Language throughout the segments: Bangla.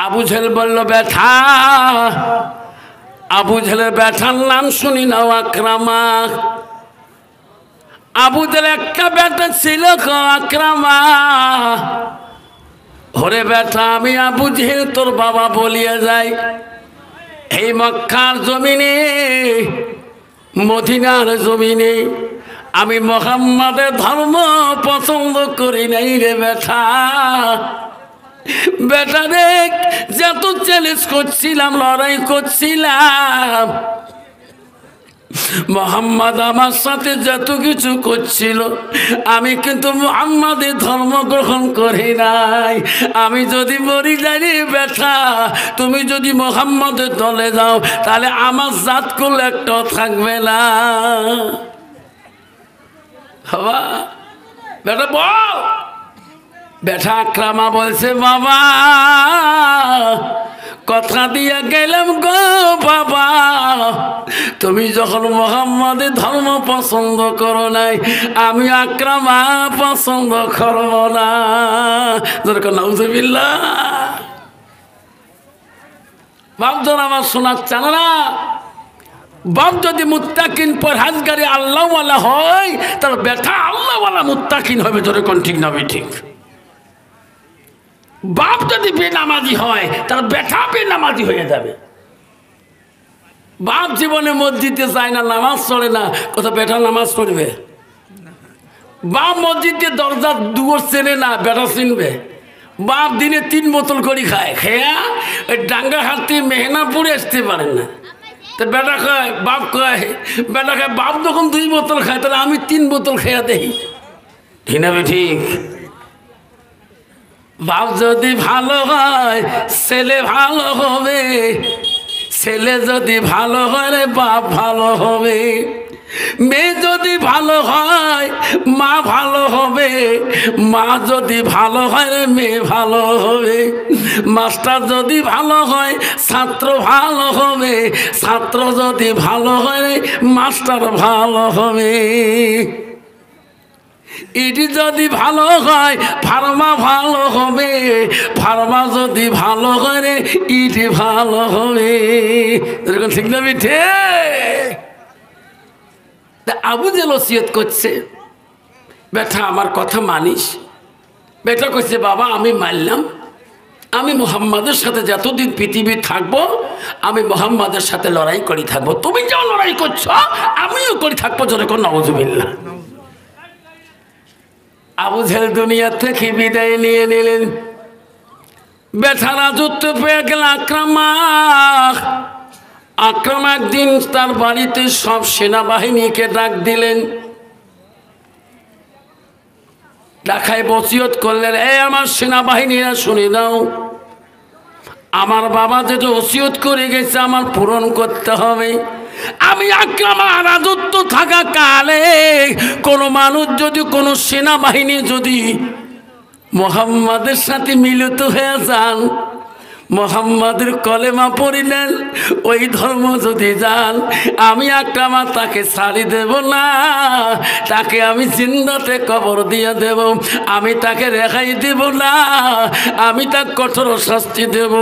আবু জেহেল বলল বেটা, আবু জেহেলের বেটার নাম শুনি নাও আকরামা। আবু জেহেল একটা বেটা ছিল আকরামা। ওরে বেটা, আমি আবু জেহেল তোর বাবা বলিয়া যাই, এই মক্কার জমিনে মদিনার জমিনে আমি মুহাম্মাদের ধর্ম পছন্দ করি নাই রে বেটা। বেটা দেখ, যত চ্যালেঞ্জ করছিলাম, লড়াই করছিলাম, মুহাম্মদ আমার সাথে যত কিছু করছিল, আমি কিন্তু মুহাম্মাদের ধর্ম গ্রহণ করি নাই। আমি যদি মরি যাই রে বেটা, তুমি যদি মুহাম্মাদের দলে যাও, তাহলে আমার জাত করলে একটাও থাকবে না। বাবা বেটা বল। বেটা আকরামা বলছে বাবা, কথা দিয়ে গেলাম গো বাবা, তুমি যখন মুহাম্মাদের ধর্ম পছন্দ করো নাই, আমি আকরামা পছন্দ করব না। যেরকম নাউজুবিল্লাহ। বাপজন আমার শোনার চান না, বাপ যদি মুত্তাকিন পরহেজগারি আল্লাহওয়ালা হয়, তাহলে বেটা আল্লাহওয়ালা মুত্তাকিন হবে। যেরকম ঠিক না ঠিক? বাপ যদি বেনামাজি হয়, তাহলে বেটা বেনামাজি হয়ে যাবে। বাপ জীবনে মসজিদে যায় না, নামাজ পড়ে না, কোথাও বেটা নামাজ পড়বে? বাপ মসজিদে দরজা দুয়ার চেনে না, বেটা চিনবে? বাপ দিনে 3 বোতল করে খায়, খেয়া ওই ডাঙ্গা হাতে মেহনাপুরে আসতে পারে না। তো বেটা খায়, বাপ খায়, বেটা খায়, বাপ যখন 2 বোতল খায়, তাহলে আমি 3 বোতল খেয়া দেই। ঠিক না ঠিক? বাপ যদি ভালো হয়, ছেলে ভালো হবে। ছেলে যদি ভালো হয় রে, বাপ ভালো হবে। মেয়ে যদি ভালো হয়, মা ভালো হবে। মা যদি ভালো হয় রে, মেয়ে ভালো হবে। মাস্টার যদি ভালো হয়, ছাত্র ভালো হবে। ছাত্র যদি ভালো হয় রে, মাস্টার ভালো হবে। ইডি যদি ভালো হয়, ফার্মা ভালো হবে। ফার্মা যদি ভালো হয় রে, ইডি ভালো হবে। এরকম ঠিক না মিঠে? আবু জেহেল ওসিয়ত করছে, বেটা আমার কথা মানিস? বেটা কইছে বাবা আমি মানলাম, আমি মুহাম্মাদের সাথে যতদিন পৃথিবী থাকবো, আমি মুহাম্মাদের সাথে লড়াই করি থাকবো। তুমি যেমন লড়াই করছো, আমিও করি থাকবো। যেরকম নাউজুবিল্লাহ। আবু জেহেল দুনিয়া থেকে বিদায় নিয়ে নিলেন। বেটা রাজত্ব পেয়ে গেল আকরামা। আকরামা একদিন তার বাড়িতে সব সেনাবাহিনীকে ডাক দিলেন। ডাকায় ওসিয়ত করলেন, এই আমার সেনাবাহিনীরা শুনে দাও, আমার বাবা যেটা ওসিয়ত করে গেছে আমার পূরণ করতে হবে। আমি আকরামা রাজত্ব থাকা কালে কোনো মানুষ যদি, কোনো সেনাবাহিনী যদি মুহাম্মাদের সাথে মিলিত হয়ে যান, মুহাম্মাদের কলেমা পড়িলেন, ওই ধর্ম যদি যান, আমি আকরামা তাকে ছাড়ি দেব না। তাকে আমি জিন্দাতে কবর দিয়ে দেব। আমি তাকে রেহাই দেব না। আমি তাকে কঠোর শাস্তি দেব।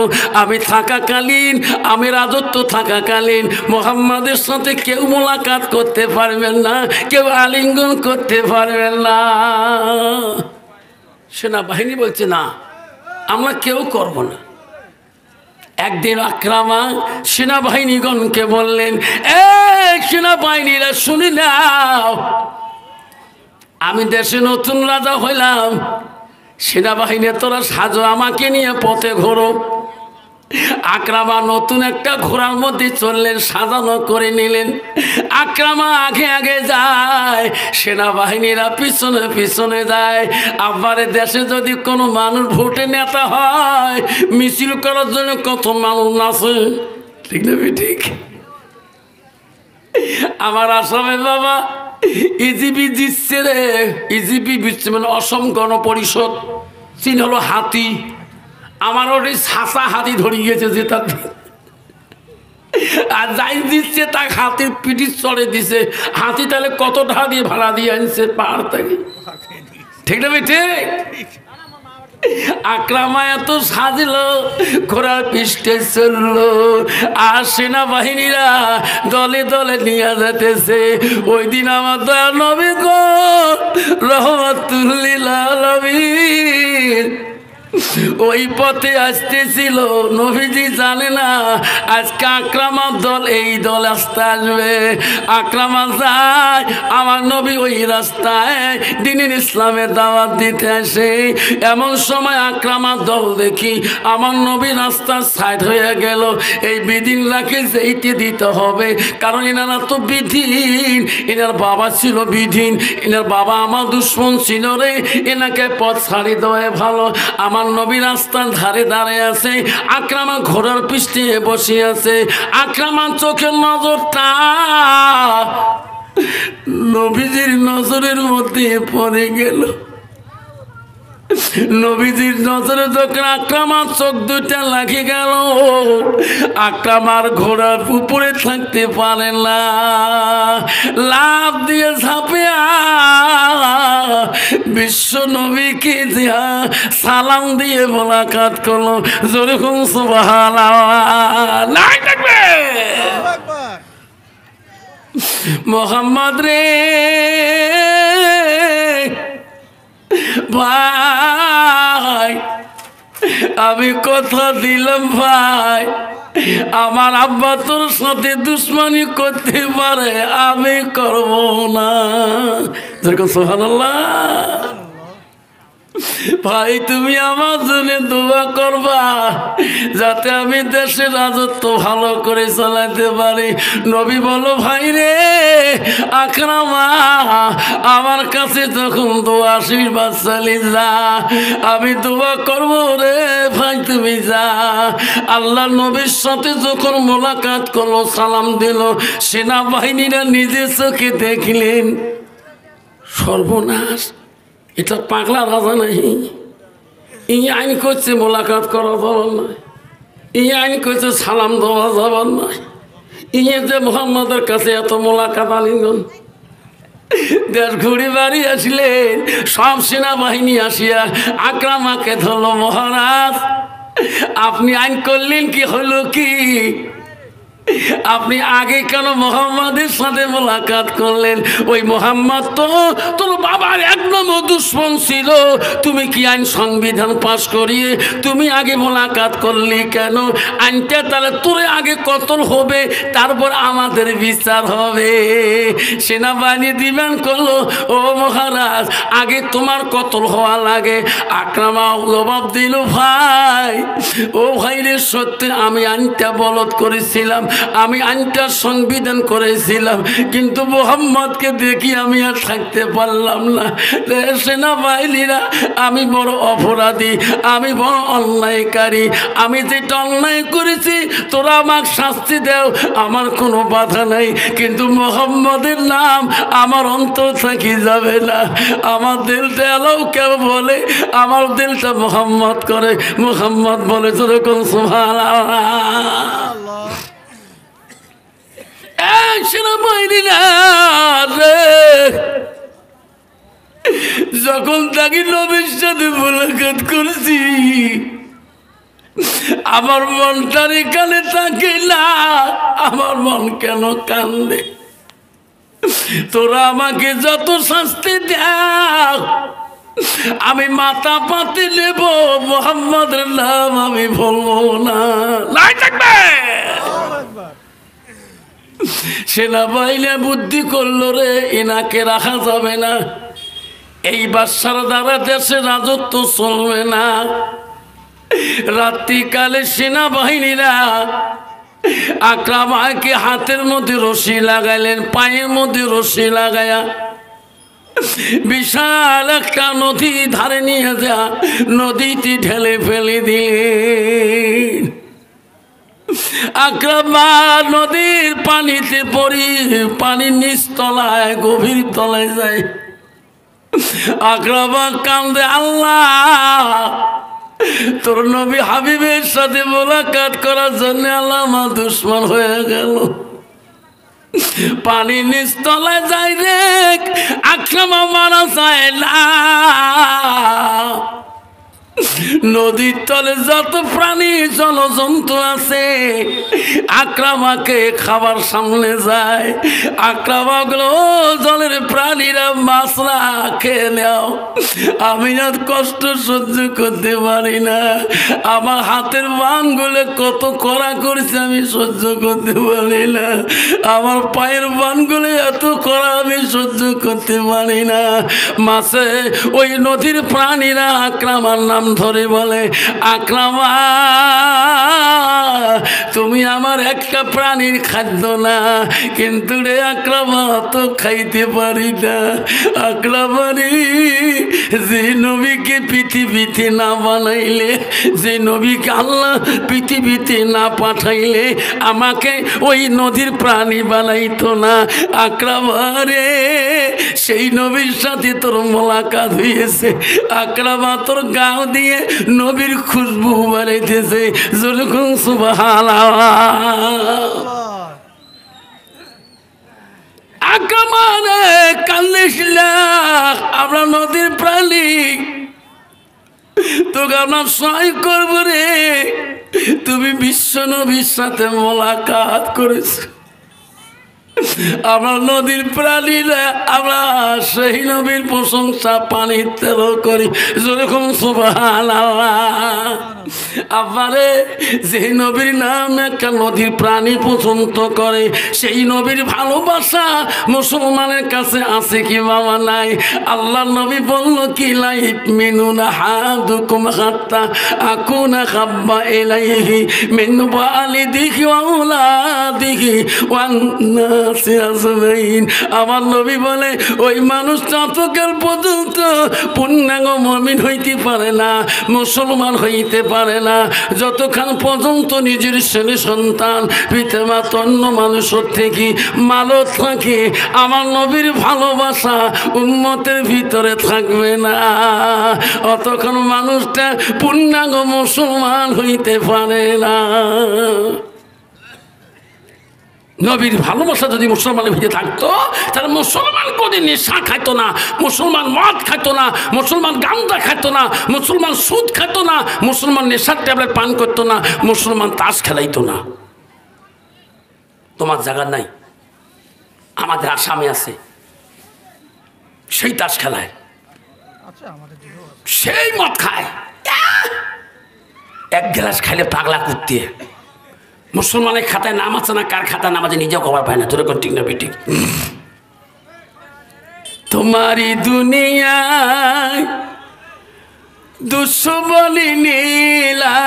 আমি থাকাকালীন, আমি রাজত্ব থাকাকালীন মুহাম্মাদের সাথে কেউ মোলাকাত করতে পারবেন না, কেউ আলিঙ্গন করতে পারবেন না। সেনাবাহিনী বলছে না, আমরা কেউ করব না। একদিন আকরামা সেনাবাহিনীগণকে বললেন, এই সেনাবাহিনীরা শুনি নাও, আমি দেশে নতুন রাজা হইলাম। সেনাবাহিনী তোরা সাজো, আমাকে নিয়ে পথে ঘোরো। আকরামা নতুন একটা ঘোড়ার মধ্যে চললেন, সাজানো করে নিলেন। আকরামা আগে আগে যায়, সেনাবাহিনীরা পিছনে পিছনে যায়। আবারে দেশে যদি কোনো মানুষ ভোটে নেতা হয়, মিছিল করার জন্য কত মানুষ নাচে। ঠিক না ঠিক? আমার আসামে বাবা ইজিপি জিতছে রে। ইজিপি জিতছে মানে অসম গণ পরিষদ, চিন হলো হাতি। আমার ওই ছাঁচা হাতি ধরে গিয়েছে যে তার, আর যাই দিচ্ছে তাকে হাতির পিঠি চড়ে দিছে। হাতি তাহলে কত টাকা দিয়ে ভাড়া দিয়ে আনছে পাহাড় থেকে। ঠিক না ঠিক? আকরামা এত সাজলো, ঘোড়ার পৃষ্ঠে চললো, আর সেনাবাহিনীরা দলে দলে নিয়ে যেতেছে। ওই দিন আমার দয়া নবী গো রহমাতুল লিল আলামিন ওই পথে আসতেছিল। নবীজি জানে না আজকে আকরামার দল এই দল আসতে আসবে। আকরামা যায়, আমার নবী ওই রাস্তায় দ্বীনের ইসলামের দাওয়াত দিতে আসে। এমন সময় আকরামার দল দেখি আমার নবী রাস্তার সাইড হয়ে গেল। এই বিধিন রাখে এইটি দিতে হবে, কারণ এনারা তো বিধিন, এনার বাবা ছিল বিধিন, এনার বাবা আমার দুশ্মন ছিল রে, এনাকে পথ ছাড়ি দেওয়া ভালো। আমার নবী রাস্তার ধারে দাঁড়িয়ে আছে, আকরামা ঘোড়ার পৃষ্ঠে বসে আছে। আকরামার চোখের নজরটা নবীজির নজরের মধ্যে পড়ে গেল। নবীজির নজরে যখন আকরামার চোখ দুইটা লাগে গেল, আকরামার ঘোড়ার উপরে থাকতে পারে না, লাফ দিয়ে ঝাঁপিয়া বিশ্ব নবীকে দিয়া সালাম দিয়ে মোলাকাত করলো। যেরকম সুবহানাল্লাহ থাকবে মোহাম্মদ রে ভাই, আমি কথা দিলাম ভাই, আমার আব্বা তোর সাথে দুশ্মনী করতে পারে, আমি করব না। যেরকম সুবহানাল্লাহ। ভাই তুমি আমার জন্য দোয়া করবা যাতে আমি দেশের রাজত্ব ভালো করে চালাতে পারি। নবী বলো ভাই রে আকরামা আমার কাছে যখন দোয়া আশীর্বাদ চালি যা, আমি দোয়া করবো রে ভাই তুমি যা। আল্লাহ নবীর সাথে যখন মোলাকাত করলো, সালাম দিল, সেনাবাহিনীরা নিজের চোখে দেখলেন সর্বনাশ, এটা পাগলা রাজা নাই, এই আইন করছে মোলাকাত করা যাবার নয়, এই আইন করছে সালাম দেওয়া যাবার নয়, ইয়ে যে মোহাম্মদের কাছে এত মোলাকাত আলিঙ্গন। দেশ ঘুরে বাড়ি আসলেন, সব সেনাবাহিনী আসিয়া আকরামাকে ধরল। মহারাজ আপনি আইন করলেন কি হলো কি? আপনি আগে কেন মোহাম্মদের সাথে মোলাকাত করলেন? ওই মোহাম্মদ তো তোর বাবার এক নম্বর দুশ্মন ছিল, তুমি কি আইন সংবিধান পাশ করিয়ে তুমি আগে মোলাকাত করলি কেন? আইনটা তাহলে তোরে আগে কতল হবে, তারপর আমাদের বিচার হবে। সেনাবাহিনী ডিমান্ড করলো, ও মহারাজ আগে তোমার কতল হওয়া লাগে। আকরামা জবাব দিল, ভাই ও ভাই রে, সত্যি আমি আইনটা বলদ করেছিলাম, আমি আইনটা সংবিধান করেছিলাম, কিন্তু মোহাম্মদকে দেখি আমি আর থাকতে পারলাম না। সেনাবাহিনীরা আমি বড় অপরাধী, আমি বড় অন্যায়কারী, আমি যেটা অন্যায় করেছি তোরা আমাকে শাস্তি দেও, আমার কোনো বাধা নাই, কিন্তু মোহাম্মদের নাম আমার অন্তর থাকি যাবে না। আমার দিলটা এলাও কেউ বলে, আমার দিলটা মোহাম্মদ করে, মোহাম্মদ বলে যেরকম সুবহানাল্লাহ। যখন তাকে নবীর সাথে মোলাকাত করছি আমার মনটার এখানে থাকে না, আমার মন কেন কান্দে? তোরা আমাকে যত শাস্তি দেখ আমি মাথা পাতে নেব, মোহাম্মদের নাম আমি বলবো না। সেনাবাহিনী বুদ্ধি করলো রে, এনাকে রাখা যাবে না, এই বাদশার দ্বারা দেশে রাজত্ব চলবে না। রাত্রিকালে সেনাবাহিনীরা আকরামাকে হাতের মধ্যে রশি লাগাইলেন, পায়ের মধ্যে রশি লাগায়া বিশাল একটা নদী ধারে নিয়ে যা নদীটি ঢেলে ফেলে দিলেন। আকরামা নদীর পানিতে পড়ি, পানির নিচ তলায় গভীর তলায় যায়। আকরামা কান্দে, আল্লাহ তোর নবী হাবিবের সাথে মোলাকাত করার জন্য আল্লাহ আমার দুশ্মন হয়ে গেল। পানির নিচ তলায় যায় রে, আকরামা মারা যায় না। নদীর তলে যত প্রাণী জলজন্তু আছে আকরামাকে খাবার সামনে যায়। আকরামাগুলো জলের প্রাণীরা মাছরা খেয়ে নাও, আমি আর কষ্ট সহ্য করতে পারি না। আমার হাতের বানগুলো কত কড়া করেছে আমি সহ্য করতে পারি না। আমার পায়ের বানগুলো এত কড়া আমি সহ্য করতে পারি না। মাছে ওই নদীর প্রাণীরা আকরামার নাম ধরে বলে, আকরামা তুমি আমার একটা প্রাণীর খাদ্য না, কিন্তু রে আকরামা তো খাইতে পারি না। আকরামারি যে নবীকে পৃথিবীতে না বানাইলে, যে নবীকে আল্লাহ পৃথিবীতে না পাঠাইলে আমাকে ওই নদীর প্রাণী বানাইতো না। আকরামারে সেই নবীর সাথে তোর মোলাকাত হয়েছে। আকরামা তোর গাও দিয়ে নবীর খুশবু বাড়াইতেছে। যেরকম সুবহানাল্লাহ। আকরামারে কান্দিস না, আমরা নদীর প্রাণী, তোকে আমরা সহায় করবো রে। তুমি বিশ্ব নবীর সাথে মোলাকাত করেছ। আমরা নদীর প্রাণীরা আমরা সেই নবীর প্রশংসা পানির তেল করি। যেরকম সুবহানাল্লাহ। আবারে যে নবীর নাম একটা নদীর প্রাণী পছন্দ করে, সেই নবীর ভালোবাসা মুসলমানের কাছে আছে কি বাবা নাই? আল্লাহ নবী বলল কি লাই মিনুনা হাদুকুম হাত্তা আকুনা হাব্বা ইলাইহি মিন ওয়ালিদিহি ওয়া আওলাদিহি ওয়ান নাসি আজমাইন। আমার নবী বলে ওই মানুষ ততকাল পর্যন্ত পূর্ণাঙ্গ মুমিন হইতে পারে না, মুসলমান হইতে পারে না, যতক্ষণ পর্যন্ত নিজের ছেলে সন্তান পিতামাতা অন্য মানুষের থেকে মালো থাকে আমার নবীর ভালোবাসা উম্মতের ভিতরে থাকবে না, অতক্ষণ মানুষটা পূর্ণাঙ্গ মুসলমান হইতে পারে না। নবীর ভালোবাসা যদি মুসলমানের ভিতরে থাকতো তাহলে মুসলমান কোনদিন নেশা খাইতো না, মুসলমান মদ খাইতো না, মুসলমান গাঁজা খাইতো না, মুসলমান সুদ খাইতো না, মুসলমান নেশার ট্যাবলেট পান করতো না, মুসলমান তাস খেলাইতো না। তোমার জায়গা নাই, আমাদের আসামে আছে, সেই তাস খেলায়, সেই মদ খায়, এক গ্লাস খাইলে পাগলা করতে। মুসলমানের খাতায় নাম আছে না, কার খাতায় নাম আছে নিজেও খবর পায় না। তোর কোন ঠিক না বেটি? তোমারি দুনিয়ায় দুশ্মনী নীলা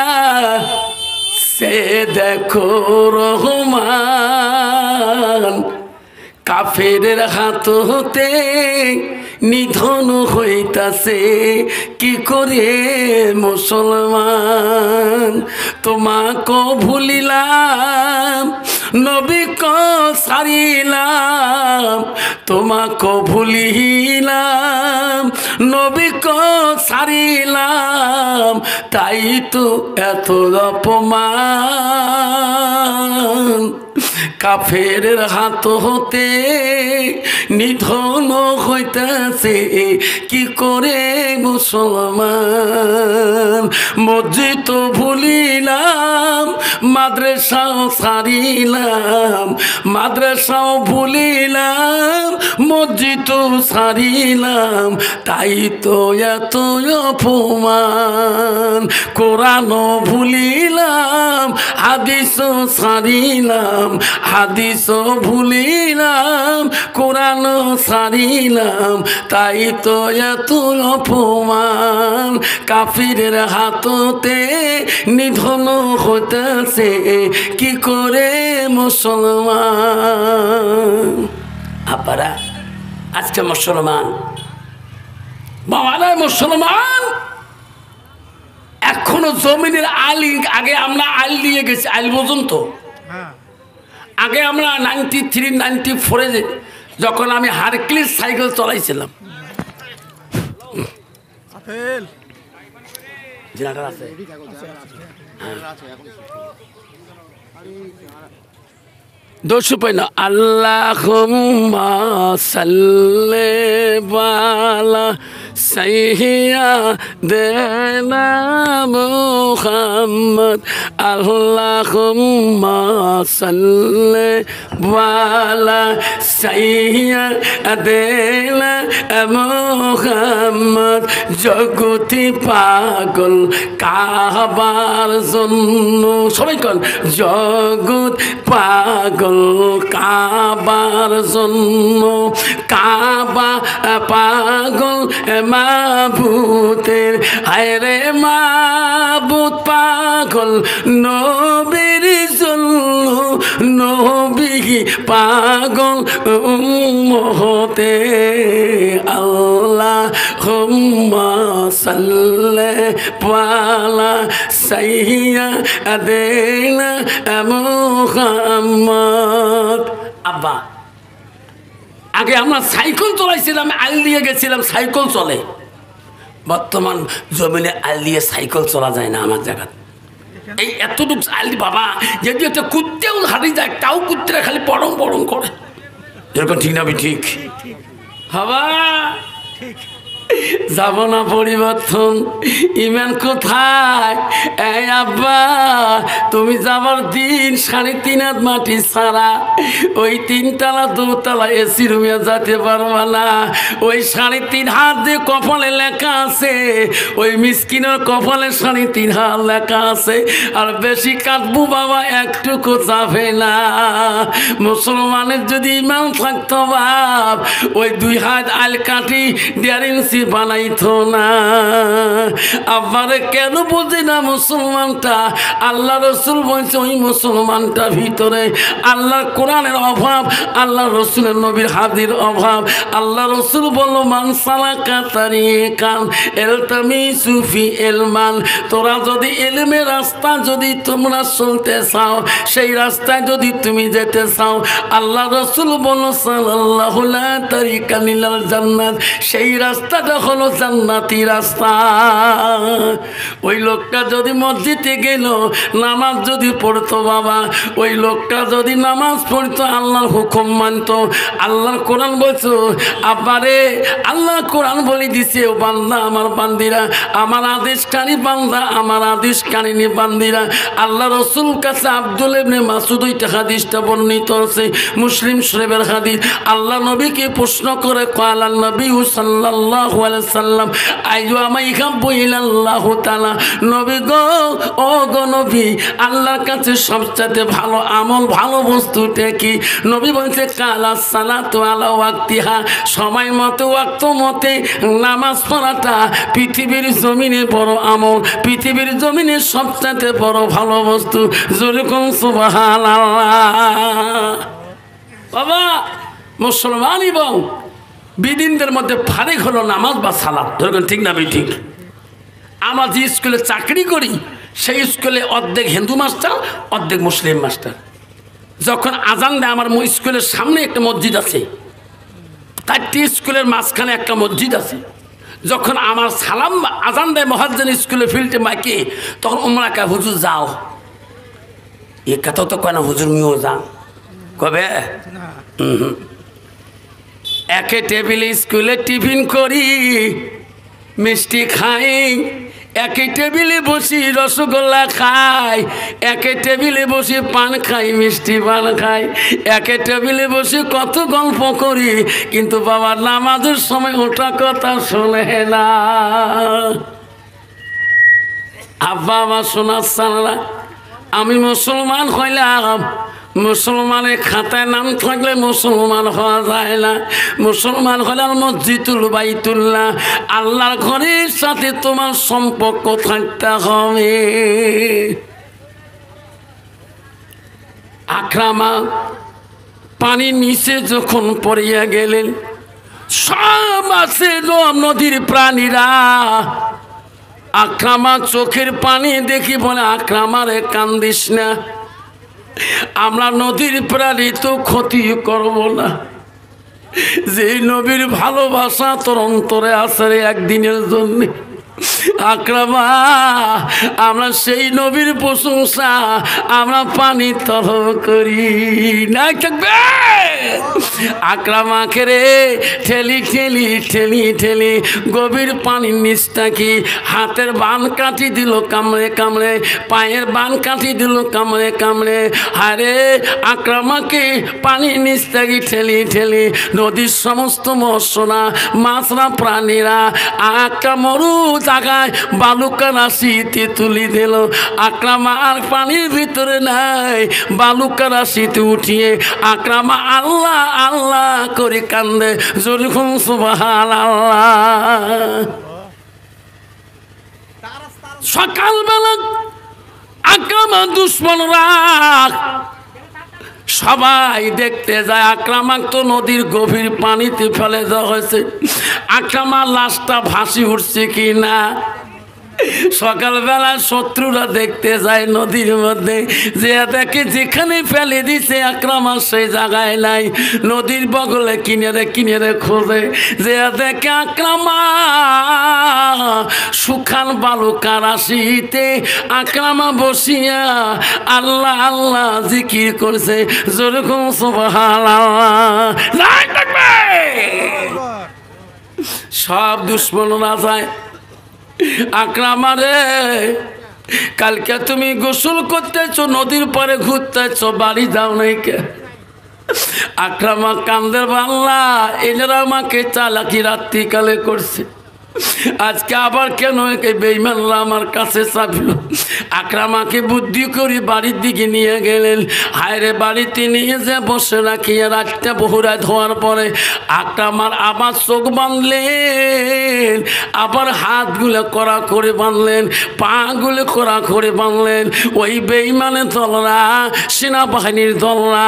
সে দেখো রহমান, কাফেরের হাত হতে নিধন হইতাছে কি করে মুসলমান। তোমাকে ভুলিলাম নবীকে সারিলাম, তোমাকে ভুলিলাম নবীকে সারিলাম, তাই তো এত অপমান। কাফেরের হাত হতে নিধন হইতেছে কি করে মুসলমান। মসজিদ ভুলিলাম মাদ্রাসাও সারিলাম, মাদ্রাসাও ভুলিলাম মসজিদ সারিলাম, তাই তো এত অপমান। কোরআন ভুলিলাম হাদিসও সারিলাম, হাদিসও ভুলিলাম কোরআন সারিলাম, তাই তো এত অপমান। কাফিরের হাততে নিধন হতেছে কি করে মুসলমান। আপনারা আজকে মুসলমান বাবারা, মুসলমান এখনো জমিনের আলি, আগে আমরা আল দিয়ে গেছি, আল পর্যন্ত। আগে আমরা 93, 94 যখন আমি হারক্লিস সাইকেল চলাইছিলাম, দোষ পাই না। আল্লাহুম্মা সাল্লি আলা সাইয়্যিদানা মুহাম্মদ আল্লাহুম্মা সাল্লি ওয়ালা সাইয়্যিদানা মুহাম্মদ জগতি পাগল কাবার জন্য সবাই কোন জগৎ পাগল কাবার জন্য কাবা পাগল মাবুতের হায়রে মাবুত পাগল নবীর জন্য নবী পাগল উম্মতে আল্লাহুম্মা সাল্লি ওয়ালা সাইয়্যিদানা মুহাম্মদ। আব্বা আগে আমরা সাইকেল চলাইছিলাম, আল দিয়ে গেছিলাম, সাইকেল চলে। বর্তমান জমিনে আল দিয়ে সাইকেল চলা যায় না আমার জায়গা। এই এতটুকু আল বাবা যদি একটা কুত্তেও হারিয়ে যায়, তাও কুত্তেরা খালি পড়ং পড়ং করে, এরকম ঠিক না? ঠিক বাবা যাব না পরিবর্তন। ইমান কোথায়? এই আব্বা তুমি যাবার দিন 3.5 হাত মাটি ছাড়া ওই 3 তলা 2 তলা এসি রুমে যেতে পারবা না। ওই 3.5 হাত যে কপালে লেখা আছে, ওই মিসকিনের কপালে 3.5 হাত লেখা আছে। আর বেশি কাটবো বাবা একটুকু যাবে না। মুসলমানের যদি ইমান থাকতো বাপ, ওই 2 হাত আল কাটি 1.5 ইঞ্চি বানাইতো না। আব্বারে কেন বুঝি না মুসলমানটা? আল্লাহ রসুল বলছে ওই মুসলমানটা ভিতরে আল্লাহর কোরআনের অভাব, আল্লাহ রসুলের নবীর হাদির অভাব। আল্লাহ রসুল বলল মান সালাকা তারিকান ইলতামিসু ফি ইলমান, তোরা যদি ইলমের রাস্তা যদি তোমরা চলতে চাও, সেই রাস্তায় যদি তুমি যেতে চাও, আল্লাহ রসুল বলল সাল্লাল্লাহু লা তারিকা লিল জান্নাত, সেই রাস্তাটা হলো জান্নাতি রাস্তা। ওই লোকটা যদি মসজিদে গেল, নামাজ যদি পড়তো বাবা, ওই লোকটা যদি নামাজ পড়তো, আল্লাহর হুকুম মানতো, আল্লাহর কোরআন বলছো আব্বারে, আল্লাহ কোরআন বলে দিছে ও বান্দা আমার বান্দিরা, আমার আদেশকারী বান্দা আমার আদেশকারিনী বান্দিরা। আল্লাহ রসুল কাছে আব্দুল ইবনে মাসউদ ওইটা হাদিসটা বর্ণিত আছে, মুসলিম শরীফের হাদিস। আল্লাহ নবীকে প্রশ্ন করে কালান নবী সাল্লাল্লাহু আলাইহি সাল্লাম আইয়ুমা ইহাব্বু ইলাল্লাহু তাআলা, নবী গো ও গো নবী, আল্লাহর কাছে সবচেয়ে ভালো আমল ভালো বস্তুটা কি? নবী বলছে কালা সালাতু আলা ওয়াক্তিহা, সময় মতো ওয়াক্ত মতে নামাজ পড়াটা পৃথিবীর জমিনে বড় আমল, পৃথিবীর জমিনে সবচেয়ে বড় ভালো বস্তু। যেরকম সুবহানাল্লাহ। বাবা মুসলমান এবং বিদিনদের মধ্যে ফারেক হলো নামাজ বা সালাত, ধরুন ঠিক না? ঠিক। আমরা যে স্কুলে চাকরি করি সেই স্কুলে অর্ধেক হিন্দু মাস্টার অর্ধেক মুসলিম মাস্টার। যখন আজান দেয়, আমার স্কুলের সামনে একটা মসজিদ আছে, 4টি স্কুলের মাঝখানে একটা মসজিদ আছে। যখন আমার সালাম আজান দেয় মহাজ্জিন স্কুলে ফিল্ডে মাইকে, তখন ওমরা কে হুজুর যাও, এ কথাও তো কয় না হুজুর মিও যান, কবে একে টেবিলে স্কুলে টিফিন করি, মিষ্টি খাই, একই টেবিলে বসি রসগোল্লা খাই, একই টেবিলে বসে পান খাই, মিষ্টি পান খাই, একই টেবিলে বসে কত গল্প করি, কিন্তু বাবা নামাজের সময় ওটা কথা শোনে না। আব্বা আমার শোনার সারা, আমি মুসলমান হইলাম, মুসলমানের খাতায় নাম থাকলে মুসলমান হওয়া যায় না। মুসলমান হলে মসজিদুল বাইতুল্লাহ, আল্লাহর ঘরের সাথে তোমার সম্পর্ক থাকতে হবে। আকরামা পানির নিচে যখন পড়িয়া গেলেন, সব আছে নদীর প্রাণীরা। আকরামা চোখের পানি দেখি বলে আকরামারে কান্দিস না, আমরা নদীর প্রাণী তো ক্ষতি করব না। যে নবীর ভালোবাসা তোর অন্তরে আছে একদিনের জন্য, আকরামা আমরা সেই নবীর প্রশংসা আমরা পানি তলব করি না থাকবে আকরামাকে রে ঠেলি ঠেলি ঠেলি ঠেলি গভীর পানির নিচটাকি হাতের বান কাটি দিল কামড়ে কামড়ে পায়ের বান কাটি দিল কামড়ে কামড়ে আরে আকরামাকে পানির নিচটাকি ঠেলি ঠেলি নদীর সমস্ত মৎস্যরা মাছরা প্রাণীরা একটা মরু জায়গায় বালুকা রাশিতে তুলি দিল আকরামা আর পানির ভিতরে নাই বালুকা রাশিতে উঠিয়ে আকরামা আল্লাহ আল্লাহ করে কান্দে জোরখুন সুবহানাল্লাহ। সকালবেলা আকরামা দুশ্মনরা সবাই দেখতে যায় আকরামাক তো নদীর গভীর পানিতে ফেলে দেওয়া হয়েছে আকরামার লাশটা ভাসি উঠছে কি না সকালবেলা শত্রুরা দেখতে যায় নদীর মধ্যে যে দেখে যেখানে ফেলে দিছে আকরামা সেই জায়গায় নাই নদীর বগলে কিনেরে খোঁজে যে দেখে আকরামা সুখান বালুকা রাশিতে আকরামা বসিয়া আল্লাহ আল্লাহ জিকির করছে যেরকম সুবহানাল্লাহ সব দুশ্মনরা যায় আকরামা রে কালকে তুমি গোসল করতেছো নদীর পরে ঘুরতেছো বাড়ি যাও নাই কে আকরামা কান্দের বাংলা এনারা আমাকে চালাকি রাত্রিকালে করছে আজকে আবার কেন বেঈমানরা আমার কাছে চাপিল আকরামাকে বুদ্ধি করে বাড়ির দিকে নিয়ে গেলেন হায়রে বাড়িতে নিয়ে যে বসে রাখিয়ে রাতটা বহুরায় ধোয়ার পরে আকরামার আবার চোখ বাঁধলেন আবার হাতগুলো কড়া করে বাঁধলেন পাগুলো কড়া করে বাঁধলেন ওই বেঈমানে দলরা সেনাবাহিনীর দলরা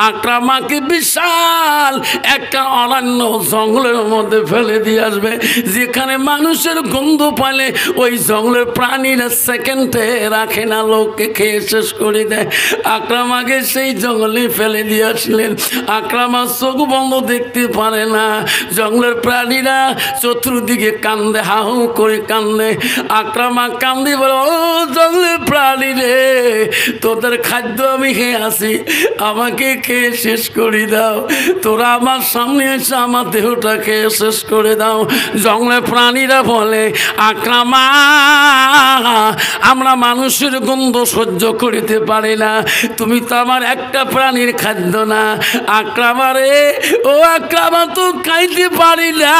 আকরামাকে বিশাল একটা অরণ্য জঙ্গলের মধ্যে ফেলে দিয়ে আসবে যেখানে মানুষের গন্ধ পালে ওই জঙ্গলের প্রাণীরা সেকেন্ডে রাখে না লোককে খেয়ে শেষ করে দেয় আকরামাকে সেই জঙ্গলে ফেলে দিয়ে আসলেন আকরামা চোখ বন্ধ দেখতে পারে না জঙ্গলের প্রাণীরা চতুর্দিকে কান্দে হাহু করে কান্দে আকরামা কান্দি বলে ও জঙ্গলের প্রাণী রে তোদের খাদ্য আমি খেয়ে আসি আমাকে খেয়ে শেষ করে দাও তোরা আমার সামনে এসে আমার দেহটা খেয়ে শেষ করে দাও জঙ্গলের প্রাণীরা বলে আকরামা আমরা মানুষের গন্ধ সহ্য করিতে পারি না তুমি তো আমার একটা প্রাণীর খাদ্য না আকরামা রে ও আকরামা তো খাইতে পারি না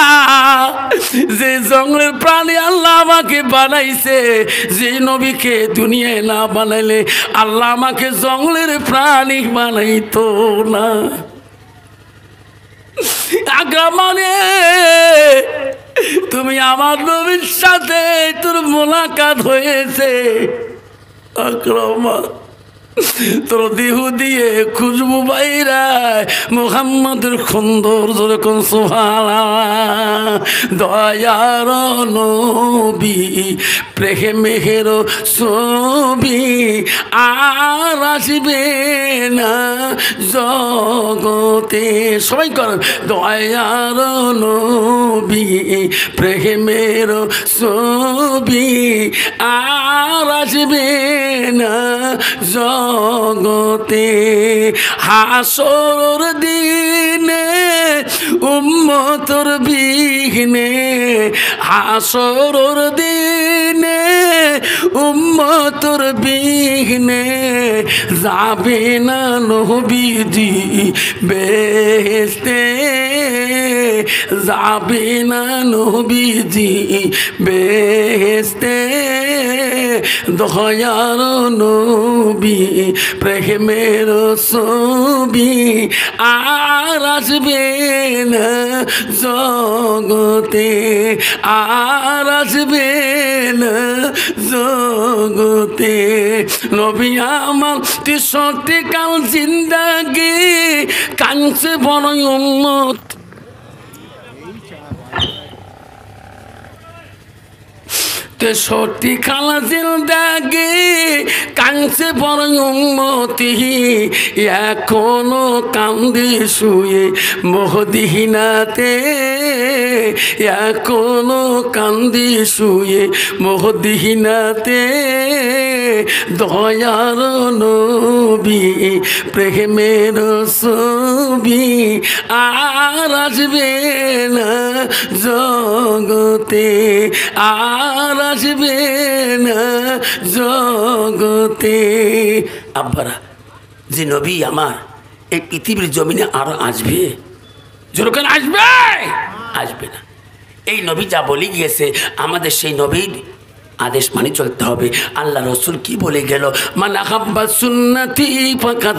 যে জঙ্গলের প্রাণী আল্লাহ আমাকে বানাইছে যে নবীকে দুনিয়ায় না বানাইলে আল্লাহ আমাকে জঙ্গলের প্রাণী বানাইতো না আকরামা রে তুমি আমার নবীর সাথে তোর মোলাকাত হয়েছে আকরামা তোর দেহ দিয়ে খুশবু বাইরায় মুহাম্মদের সুন্দর যেরকম সুবহানাল্লাহ দয়ার নবী প্রেমের ছবি আর আসবে না জগতে সবাই করেন দয়ার নবী প্রেমের ছবি আর আসবে না জগতে হাসর দিনে উম্মতর বিঘ্নে হাসর দিনে উম্মতর বিঘ্নে যাবে না নবীজি বেহেশতে যাবে না নবীজি বেহেশতে দয়ার নবী প্রেমের ছবি আর আসবে না জগতে আর আসবে না জগতে নবী আমার 63 কাল জিন্দাগি কাঁদছে বড় উম্মত সত্যি খালাসিল দাগে কাংসে বড় উম্মতি এখনো কান্দি শুয়ে মহদিনাতে এখনো কান্দি শুয়ে মহদিনাতে দয়ার নবী প্রেমের ছবি আর আসবে না জগতে আর আসবে না জগতে। আব্বারা যে নবী আমার এই পৃথিবীর জমিনে আরো আসবে, যেরকম আসবে আসবে না, এই নবী যা বলে গিয়েছে আমাদের সেই নবীর আদেশ মানি চলতে হবে। আল্লাহ রসুল কি বলে গেল, মান আহাব্বা সুন্নতি ফাকাদ